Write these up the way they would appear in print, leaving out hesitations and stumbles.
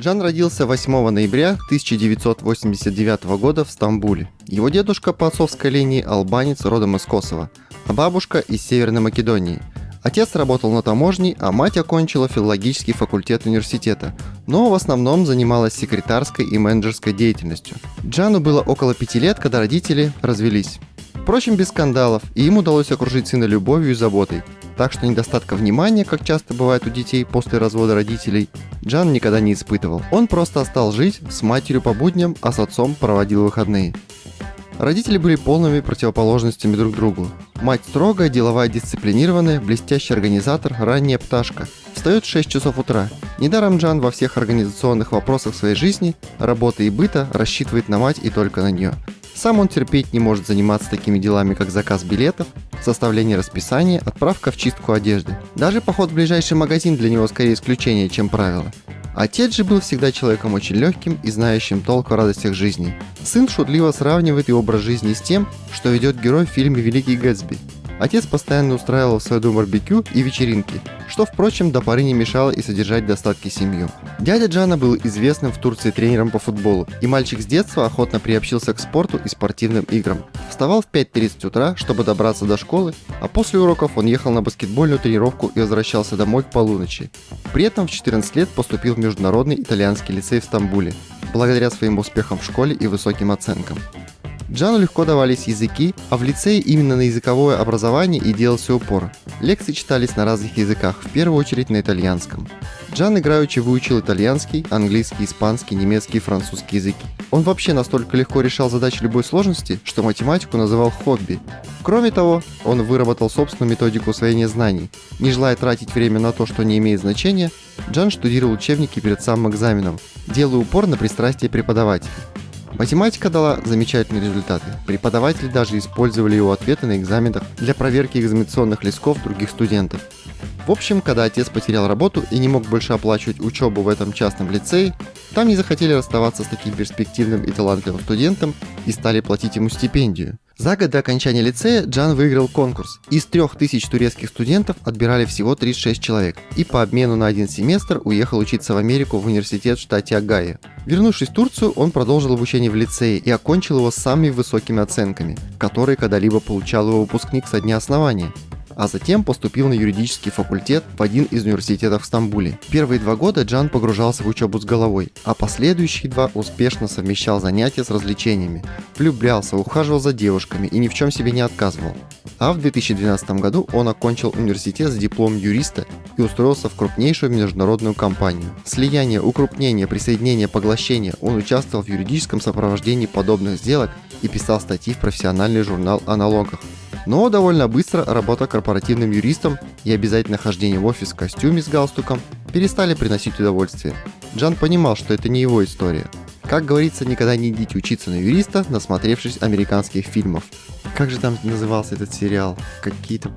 Джан родился 8 ноября 1989 года в Стамбуле. Его дедушка по отцовской линии албанец родом из Косово, а бабушка из Северной Македонии. Отец работал на таможне, а мать окончила филологический факультет университета, но в основном занималась секретарской и менеджерской деятельностью. Джану было около 5 лет, когда родители развелись. Впрочем, без скандалов, и им удалось окружить сына любовью и заботой. Так что недостатка внимания, как часто бывает у детей после развода родителей, Джан никогда не испытывал. Он просто стал жить с матерью по будням, а с отцом проводил выходные. Родители были полными противоположностями друг другу. Мать строгая, деловая, дисциплинированная, блестящий организатор, ранняя пташка. Встает в 6 часов утра. Недаром Джан во всех организационных вопросах своей жизни, работы и быта рассчитывает на мать и только на нее. Сам он терпеть не может заниматься такими делами, как заказ билетов, составление расписания, отправка в чистку одежды. Даже поход в ближайший магазин для него скорее исключение, чем правило. Отец же был всегда человеком очень легким и знающим толк в радостях жизни. Сын шутливо сравнивает его образ жизни с тем, что ведет герой в фильме «Великий Гэтсби». Отец постоянно устраивал в саду барбекю и вечеринки, что, впрочем, до поры не мешало и содержать достатки семью. Дядя Джана был известным в Турции тренером по футболу, и мальчик с детства охотно приобщился к спорту и спортивным играм. Вставал в 5:30 утра, чтобы добраться до школы, а после уроков он ехал на баскетбольную тренировку и возвращался домой к полуночи. При этом в 14 лет поступил в Международный итальянский лицей в Стамбуле, благодаря своим успехам в школе и высоким оценкам. Джану легко давались языки, а в лицее именно на языковое образование и делался упор. Лекции читались на разных языках, в первую очередь на итальянском. Джан играючи выучил итальянский, английский, испанский, немецкий и французский языки. Он вообще настолько легко решал задачи любой сложности, что математику называл хобби. Кроме того, он выработал собственную методику усвоения знаний. Не желая тратить время на то, что не имеет значения, Джан штудировал учебники перед самым экзаменом, делая упор на пристрастие преподавателя. Математика дала замечательные результаты. Преподаватели даже использовали его ответы на экзаменах для проверки экзаменационных листков других студентов. В общем, когда отец потерял работу и не мог больше оплачивать учебу в этом частном лицее, там не захотели расставаться с таким перспективным и талантливым студентом и стали платить ему стипендию. За год до окончания лицея Джан выиграл конкурс. Из 3000 турецких студентов отбирали всего 36 человек, и по обмену на один семестр уехал учиться в Америку в университет в штате Огайо. Вернувшись в Турцию, он продолжил обучение в лицее и окончил его с самыми высокими оценками, которые когда-либо получал его выпускник со дня основания. А затем поступил на юридический факультет в один из университетов в Стамбуле. Первые 2 года Джан погружался в учебу с головой, а последующие 2 успешно совмещал занятия с развлечениями, влюблялся, ухаживал за девушками и ни в чем себе не отказывал. А в 2012 году он окончил университет с дипломом юриста и устроился в крупнейшую международную компанию. Слияние, укрупнение, присоединение, поглощение. Он участвовал в юридическом сопровождении подобных сделок и писал статьи в профессиональный журнал о налогах. Но довольно быстро работа корпоративным юристом и обязательное хождение в офис в костюме с галстуком перестали приносить удовольствие. Джан понимал, что это не его история. Как говорится, никогда не идите учиться на юриста, насмотревшись американских фильмов. Как же там назывался этот сериал? Какие-то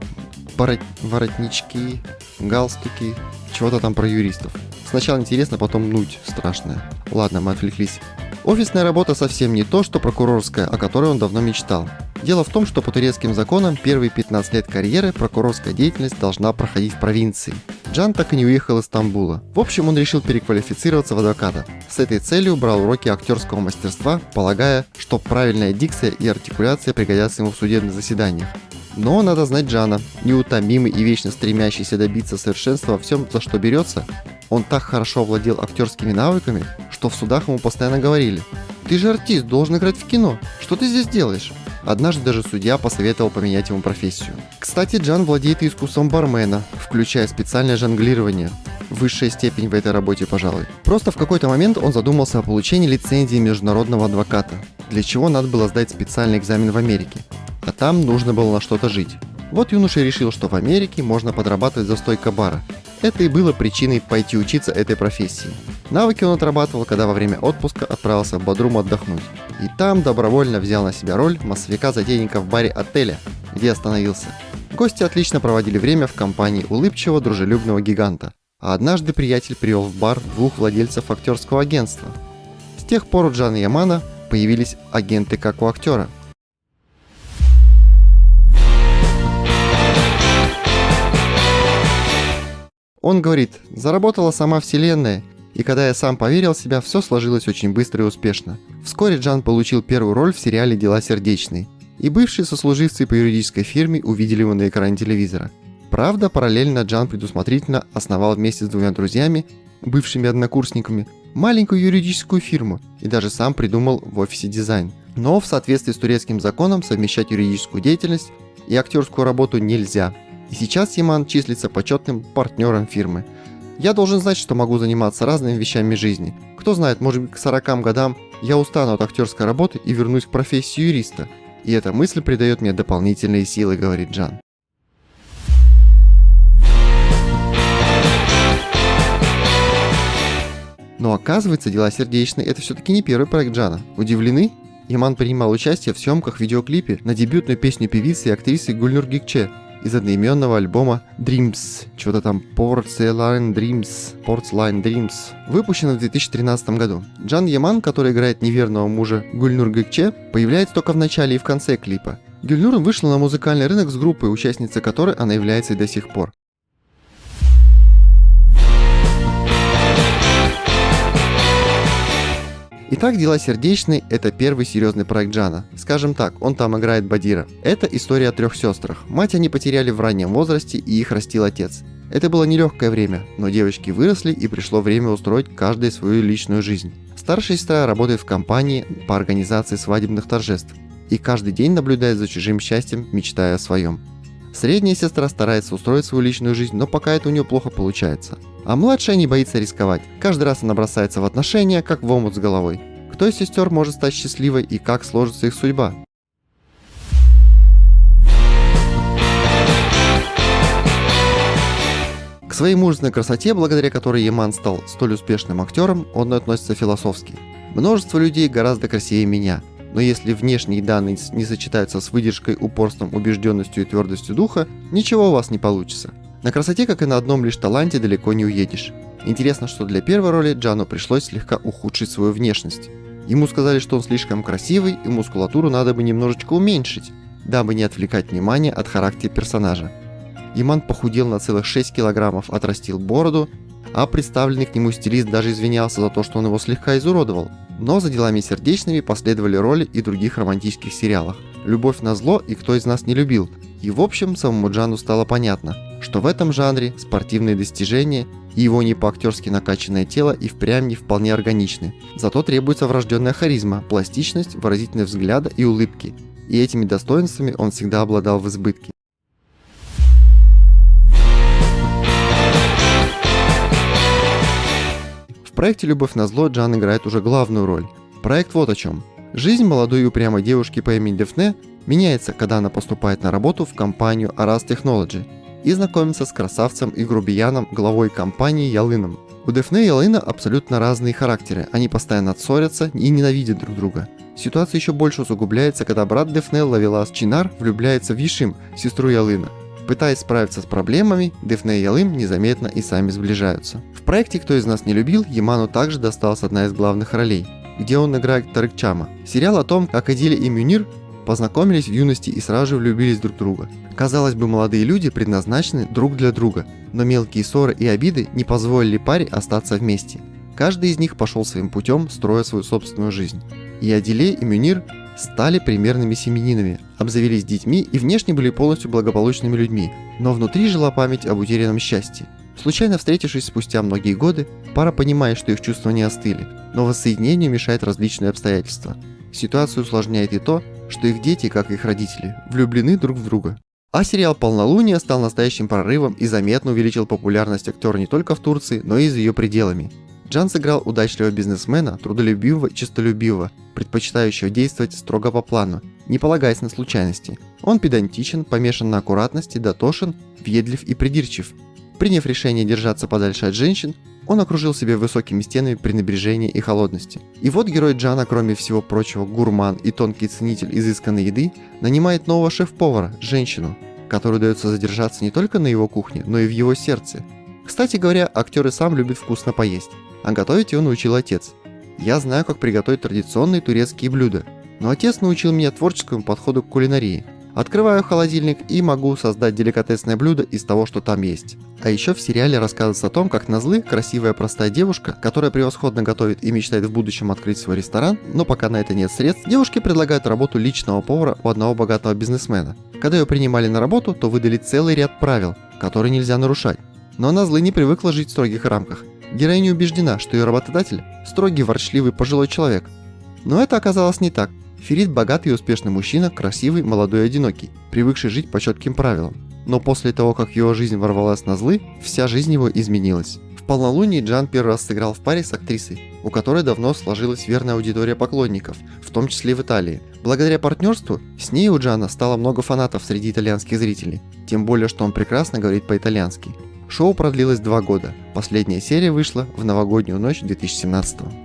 воротнички, галстуки, чего-то там про юристов. Сначала интересно, потом нуть страшная. Ладно, мы отвлеклись. Офисная работа совсем не то, что прокурорская, о которой он давно мечтал. Дело в том, что по турецким законам первые 15 лет карьеры прокурорская деятельность должна проходить в провинции. Джан так и не уехал из Стамбула. В общем, он решил переквалифицироваться в адвоката. С этой целью брал уроки актерского мастерства, полагая, что правильная дикция и артикуляция пригодятся ему в судебных заседаниях. Но надо знать Джана, неутомимый и вечно стремящийся добиться совершенства во всем, за что берется. Он так хорошо владел актерскими навыками, что в судах ему постоянно говорили: «Ты же артист, должен играть в кино. Что ты здесь делаешь?» Однажды даже судья посоветовал поменять ему профессию. Кстати, Джан владеет искусством бармена, включая специальное жонглирование. Высшая степень в этой работе, пожалуй. Просто в какой-то момент он задумался о получении лицензии международного адвоката, для чего надо было сдать специальный экзамен в Америке. А там нужно было на что-то жить. Вот юноша решил, что в Америке можно подрабатывать за стойкой бара. Это и было причиной пойти учиться этой профессии. Навыки он отрабатывал, когда во время отпуска отправился в Бодрум отдохнуть. И там добровольно взял на себя роль массовика-затейника в баре отеля, где остановился. Гости отлично проводили время в компании улыбчивого, дружелюбного гиганта. А однажды приятель привел в бар 2 владельцев актерского агентства. С тех пор у Джана Ямана появились агенты как у актера. Он говорит: заработала сама вселенная, И когда я сам поверил в себя, все сложилось очень быстро и успешно. Вскоре Джан получил первую роль в сериале «Дела сердечные», и бывшие сослуживцы по юридической фирме увидели его на экране телевизора. Правда, параллельно Джан предусмотрительно основал вместе с двумя друзьями, бывшими однокурсниками, маленькую юридическую фирму и даже сам придумал в офисе дизайн. Но в соответствии с турецким законом совмещать юридическую деятельность и актерскую работу нельзя. И сейчас Яман числится почетным партнером фирмы. Я должен знать, что могу заниматься разными вещами жизни. Кто знает, может быть, к 40 годам я устану от актерской работы и вернусь к профессии юриста. И эта мысль придает мне дополнительные силы, говорит Джан. Но оказывается, «Дела сердечные» — это все-таки не первый проект Джана. Удивлены? Яман принимал участие в съемках видеоклипе на дебютную песню певицы и актрисы Гульнур Гекче из одноименного альбома Dreams, что-то там Porcelain Dreams, выпущенный в 2013 году. Джан Яман, который играет неверного мужа Гульнур Гекче, появляется только в начале и в конце клипа. Гульнур вышла на музыкальный рынок с группой, участницей которой она является и до сих пор. Итак, «Дела сердечные» — это первый серьезный проект Джана. Скажем так, он там играет Бадира. Это история о 3 сестрах. Мать они потеряли в раннем возрасте, и их растил отец. Это было нелегкое время, но девочки выросли, и пришло время устроить каждой свою личную жизнь. Старшая сестра работает в компании по организации свадебных торжеств, и каждый день наблюдает за чужим счастьем, мечтая о своем. Средняя сестра старается устроить свою личную жизнь, но пока это у нее плохо получается. А младшая не боится рисковать. Каждый раз она бросается в отношения, как в омут с головой. Кто из сестер может стать счастливой и как сложится их судьба? К своей мужественной красоте, благодаря которой Яман стал столь успешным актером, он относится философски. Множество людей гораздо красивее меня. Но если внешние данные не сочетаются с выдержкой, упорством, убежденностью и твердостью духа, ничего у вас не получится. На красоте, как и на одном лишь таланте, далеко не уедешь. Интересно, что для первой роли Джану пришлось слегка ухудшить свою внешность. Ему сказали, что он слишком красивый, и мускулатуру надо бы немножечко уменьшить, дабы не отвлекать внимание от характера персонажа. Яман похудел на целых 6 килограммов, отрастил бороду, а представленный к нему стилист даже извинялся за то, что он его слегка изуродовал. Но за «Делами сердечными» последовали роли и в других романтических сериалах. «Любовь назло» и «Кто из нас не любил». И в общем, самому Джану стало понятно, что в этом жанре спортивные достижения и его не по-актерски накачанное тело и впрямь не вполне органичны. Зато требуется врожденная харизма, пластичность, выразительность взгляда и улыбки. И этими достоинствами он всегда обладал в избытке. В проекте «Любовь назло» Джан играет уже главную роль. Проект вот о чем. Жизнь молодой и упрямой девушки по имени Дефне меняется, когда она поступает на работу в компанию Aras Technology и знакомится с красавцем и грубияном, главой компании Ялыном. У Дефне и Ялына абсолютно разные характеры, они постоянно ссорятся и ненавидят друг друга. Ситуация еще больше усугубляется, когда брат Дефне Лавелас Чинар влюбляется в Ешим, сестру Ялына. Пытаясь справиться с проблемами, Дефне и Ялым незаметно и сами сближаются. В проекте «Кто из нас не любил» Яману также досталась одна из главных ролей, где он играет Тарыкчама. Сериал о том, как Адиль и Мюнир познакомились в юности и сразу же влюбились друг в друга. Казалось бы, молодые люди предназначены друг для друга, но мелкие ссоры и обиды не позволили паре остаться вместе. Каждый из них пошел своим путем, строя свою собственную жизнь. И Адиле и Мюнир стали примерными семьянинами, обзавелись детьми и внешне были полностью благополучными людьми, но внутри жила память об утерянном счастье. Случайно встретившись спустя многие годы, пара понимает, что их чувства не остыли, но воссоединению мешают различные обстоятельства. Ситуацию усложняет и то, что их дети, как и их родители, влюблены друг в друга. А сериал «Полнолуние» стал настоящим прорывом и заметно увеличил популярность актера не только в Турции, но и за ее пределами. Джан сыграл удачливого бизнесмена, трудолюбивого и честолюбивого, предпочитающего действовать строго по плану, не полагаясь на случайности. Он педантичен, помешан на аккуратности, дотошен, въедлив и придирчив. Приняв решение держаться подальше от женщин, он окружил себя высокими стенами пренебрежения и холодности. И вот герой Джана, кроме всего прочего, гурман и тонкий ценитель изысканной еды, нанимает нового шеф-повара, женщину, которой удается задержаться не только на его кухне, но и в его сердце. Кстати говоря, актер и сам любит вкусно поесть, а готовить его научил отец. Я знаю, как приготовить традиционные турецкие блюда, но отец научил меня творческому подходу к кулинарии. Открываю холодильник и могу создать деликатесное блюдо из того, что там есть. А еще в сериале рассказывается о том, как назлы красивая простая девушка, которая превосходно готовит и мечтает в будущем открыть свой ресторан, но пока на это нет средств, девушке предлагают работу личного повара у одного богатого бизнесмена. Когда ее принимали на работу, то выдали целый ряд правил, которые нельзя нарушать. Но назлы не привыкла жить в строгих рамках. Героиня убеждена, что ее работодатель – строгий, ворчливый пожилой человек. Но это оказалось не так. Ферит – богатый и успешный мужчина, красивый, молодой и одинокий, привыкший жить по четким правилам. Но после того, как в его жизнь ворвалась назлы, вся жизнь его изменилась. В полнолуние Джан первый раз сыграл в паре с актрисой, у которой давно сложилась верная аудитория поклонников, в том числе в Италии. Благодаря партнерству с ней у Джана стало много фанатов среди итальянских зрителей, тем более, что он прекрасно говорит по-итальянски. Шоу продлилось 2 года, последняя серия вышла в новогоднюю ночь 2017 года.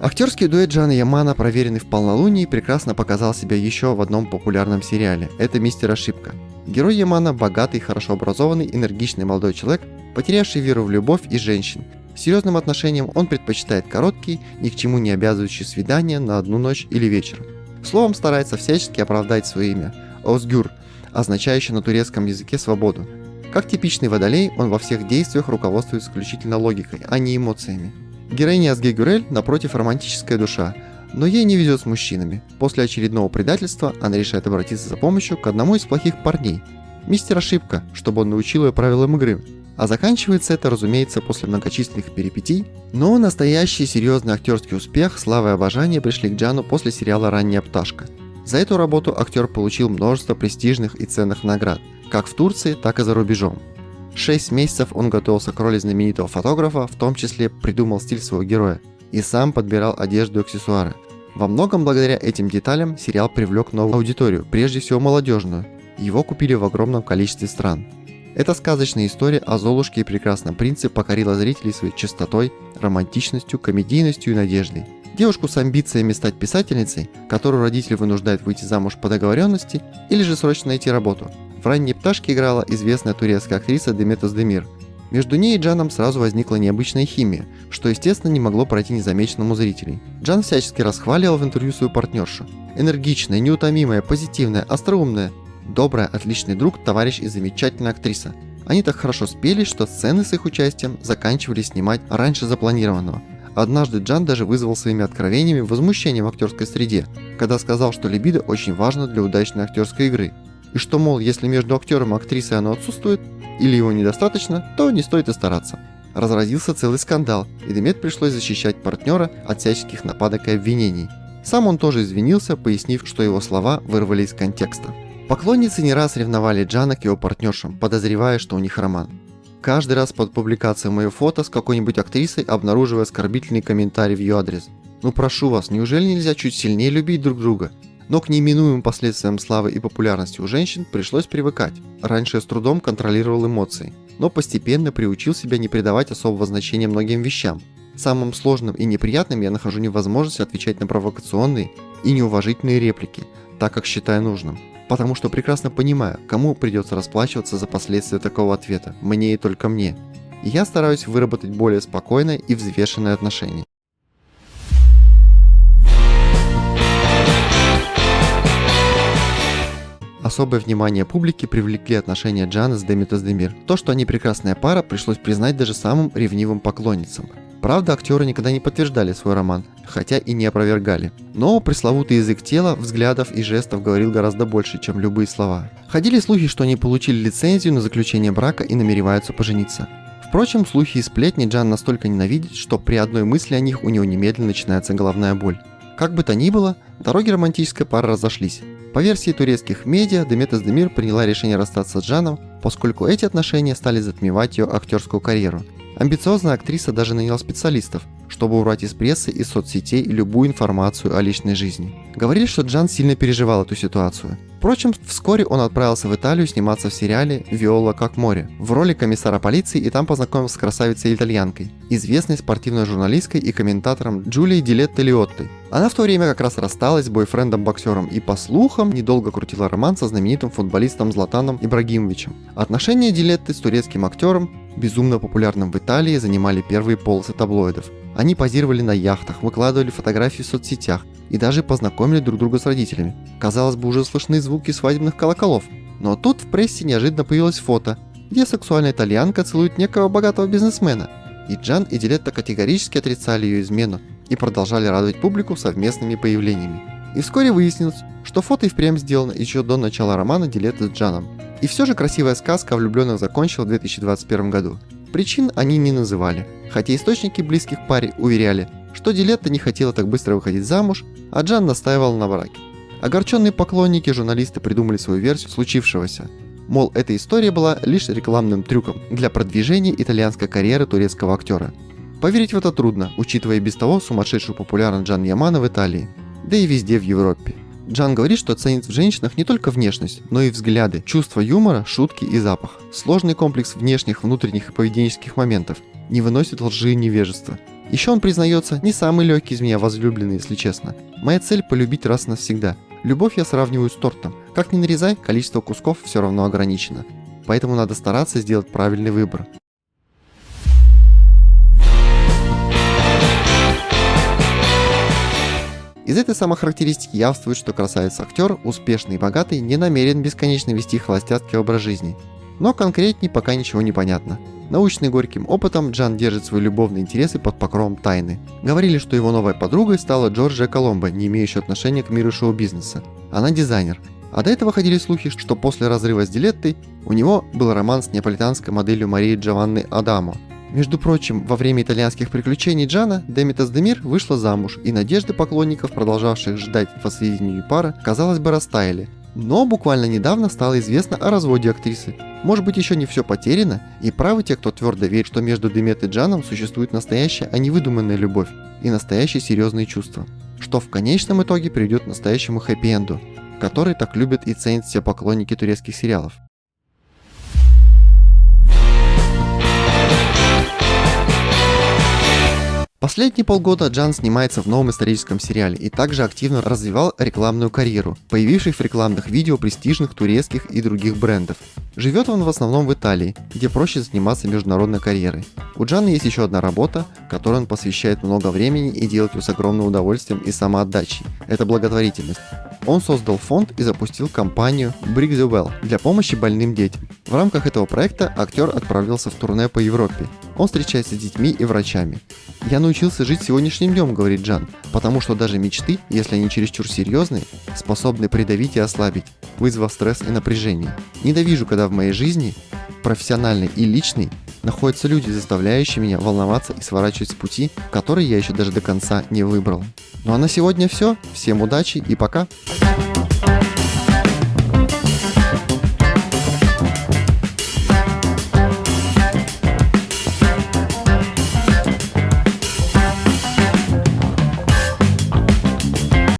Актерский дуэт Джана и Ямана, проверенный в полнолунии, прекрасно показал себя еще в одном популярном сериале – это «Мистер Ошибка». Герой Ямана – богатый, хорошо образованный, энергичный молодой человек, потерявший веру в любовь и женщин. Серьезным отношениям он предпочитает короткие, ни к чему не обязывающие свидания на одну ночь или вечер. Словом, старается всячески оправдать свое имя – Озгюр, означающее на турецком языке «свободу». Как типичный водолей, он во всех действиях руководствуется исключительно логикой, а не эмоциями. Героиня Азге Гюрель, напротив, романтическая душа, но ей не везет с мужчинами. После очередного предательства она решает обратиться за помощью к одному из плохих парней – мистер Ошибка, чтобы он научил ее правилам игры. А заканчивается это, разумеется, после многочисленных перипетий, но настоящий серьезный актерский успех, слава и обожание пришли к Джану после сериала «Ранняя пташка». За эту работу актер получил множество престижных и ценных наград, как в Турции, так и за рубежом. 6 месяцев он готовился к роли знаменитого фотографа, в том числе придумал стиль своего героя и сам подбирал одежду и аксессуары. Во многом благодаря этим деталям сериал привлек новую аудиторию, прежде всего молодежную. Его купили в огромном количестве стран. Эта сказочная история о Золушке и прекрасном принце покорила зрителей своей чистотой, романтичностью, комедийностью и надеждой. Девушку с амбициями стать писательницей, которую родители вынуждают выйти замуж по договоренности или же срочно найти работу. В «Ранней пташке» играла известная турецкая актриса Деmet Özdemir. Между ней и Джаном сразу возникла необычная химия, что, естественно, не могло пройти незамеченным у зрителей. Джан всячески расхваливал в интервью свою партнершу. Энергичная, неутомимая, позитивная, остроумная, добрая, отличный друг, товарищ и замечательная актриса. Они так хорошо спелись, что сцены с их участием заканчивали снимать раньше запланированного. Однажды Джан даже вызвал своими откровениями возмущение в актерской среде, когда сказал, что либидо очень важно для удачной актерской игры. И что, мол, если между актером и актрисой оно отсутствует, или его недостаточно, то не стоит и стараться. Разразился целый скандал, и Демет пришлось защищать партнера от всяческих нападок и обвинений. Сам он тоже извинился, пояснив, что его слова вырвали из контекста. Поклонницы не раз ревновали Джана к его партнершам, подозревая, что у них роман. Каждый раз под публикацией моего фото с какой-нибудь актрисой обнаруживая оскорбительный комментарий в ее адрес. Ну прошу вас, неужели нельзя чуть сильнее любить друг друга? Но к неминуемым последствиям славы и популярности у женщин пришлось привыкать. Раньше я с трудом контролировал эмоции, но постепенно приучил себя не придавать особого значения многим вещам. Самым сложным и неприятным я нахожу невозможность отвечать на провокационные и неуважительные реплики, так как считаю нужным. Потому что прекрасно понимаю, кому придется расплачиваться за последствия такого ответа, мне и только мне. И я стараюсь выработать более спокойное и взвешенное отношение. Особое внимание публики привлекли отношения Джана с Demet Özdemir. То, что они прекрасная пара, пришлось признать даже самым ревнивым поклонницам. Правда, актеры никогда не подтверждали свой роман, хотя и не опровергали. Но пресловутый язык тела, взглядов и жестов говорил гораздо больше, чем любые слова. Ходили слухи, что они получили лицензию на заключение брака и намереваются пожениться. Впрочем, слухи и сплетни Джан настолько ненавидит, что при одной мысли о них у него немедленно начинается головная боль. Как бы то ни было, дороги романтической пары разошлись. По версии турецких медиа, Demet Özdemir приняла решение расстаться с Джаном, поскольку эти отношения стали затмевать ее актерскую карьеру. Амбициозная актриса даже наняла специалистов, чтобы убрать из прессы и соцсетей любую информацию о личной жизни. Говорили, что Джан сильно переживал эту ситуацию. Впрочем, вскоре он отправился в Италию сниматься в сериале «Виола как море» в роли комиссара полиции и там познакомился с красавицей-итальянкой, известной спортивной журналисткой и комментатором Джулией Дилетто Лиоттой. Она в то время как раз рассталась с бойфрендом-боксером и, по слухам, недолго крутила роман со знаменитым футболистом Златаном Ибрагимовичем. Отношения Дилетты с турецким актером, безумно популярным в Италии, занимали первые полосы таблоидов. Они позировали на яхтах, выкладывали фотографии в соцсетях, и даже познакомили друг друга с родителями. Казалось бы, уже слышны звуки свадебных колоколов. Но тут в прессе неожиданно появилось фото, где сексуальная итальянка целует некого богатого бизнесмена. И Джан и Дилетто категорически отрицали ее измену и продолжали радовать публику совместными появлениями. И вскоре выяснилось, что фото и впрямь сделано еще до начала романа Дилетто с Джаном. И все же красивая сказка о влюбленных закончилась в 2021 году. Причин они не называли, хотя источники близких к паре уверяли, что Дилетто не хотела так быстро выходить замуж, а Джан настаивал на браке. Огорченные поклонники журналисты придумали свою версию случившегося. Мол, эта история была лишь рекламным трюком для продвижения итальянской карьеры турецкого актера. Поверить в это трудно, учитывая без того сумасшедшую популярность Джан Ямана в Италии, да и везде в Европе. Джан говорит, что ценит в женщинах не только внешность, но и взгляды, чувство юмора, шутки и запах. Сложный комплекс внешних, внутренних и поведенческих моментов. Не выносит лжи и невежества. Еще он признается, не самый легкий из меня возлюбленный, если честно. Моя цель – полюбить раз и навсегда. Любовь я сравниваю с тортом. Как ни нарезай, количество кусков все равно ограничено. Поэтому надо стараться сделать правильный выбор. Из этой самохарактеристики явствует, что красавец-актер, успешный и богатый, не намерен бесконечно вести холостяцкий образ жизни. Но конкретнее пока ничего не понятно. Научный горьким опытом, Джан держит свои любовные интересы под покровом тайны. Говорили, что его новой подругой стала Джорджия Коломбо, не имеющая отношения к миру шоу-бизнеса. Она дизайнер. А до этого ходили слухи, что после разрыва с Дилеттой у него был роман с неаполитанской моделью Марией Джованной Адамо. Между прочим, во время итальянских приключений Джана Демитас Демир вышла замуж, и надежды поклонников, продолжавших ждать воссоединения пары, казалось бы, растаяли. Но буквально недавно стало известно о разводе актрисы. Может быть, еще не все потеряно, и правы те, кто твердо верит, что между Демет и Джаном существует настоящая, а не выдуманная любовь и настоящие серьезные чувства, что в конечном итоге приведет к настоящему хэппи-энду, который так любят и ценят все поклонники турецких сериалов. Последние полгода Джан снимается в новом историческом сериале и также активно развивал рекламную карьеру, появившись в рекламных видео престижных турецких и других брендов. Живет он в основном в Италии, где проще заниматься международной карьерой. У Джана есть еще одна работа, которой он посвящает много времени и делает ее с огромным удовольствием и самоотдачей. Это благотворительность. Он создал фонд и запустил компанию Bring the Well для помощи больным детям. В рамках этого проекта актер отправился в турне по Европе. Он встречается с детьми и врачами. «Я научился жить сегодняшним днем», — говорит Джан, «потому что даже мечты, если они чересчур серьезные, способны придавить и ослабить, вызвав стресс и напряжение. Ненавижу, когда в моей жизни, профессиональной и личной, находятся люди, заставляющие меня волноваться и сворачивать с пути, который я еще даже до конца не выбрал». Ну а на сегодня все. Всем удачи и пока!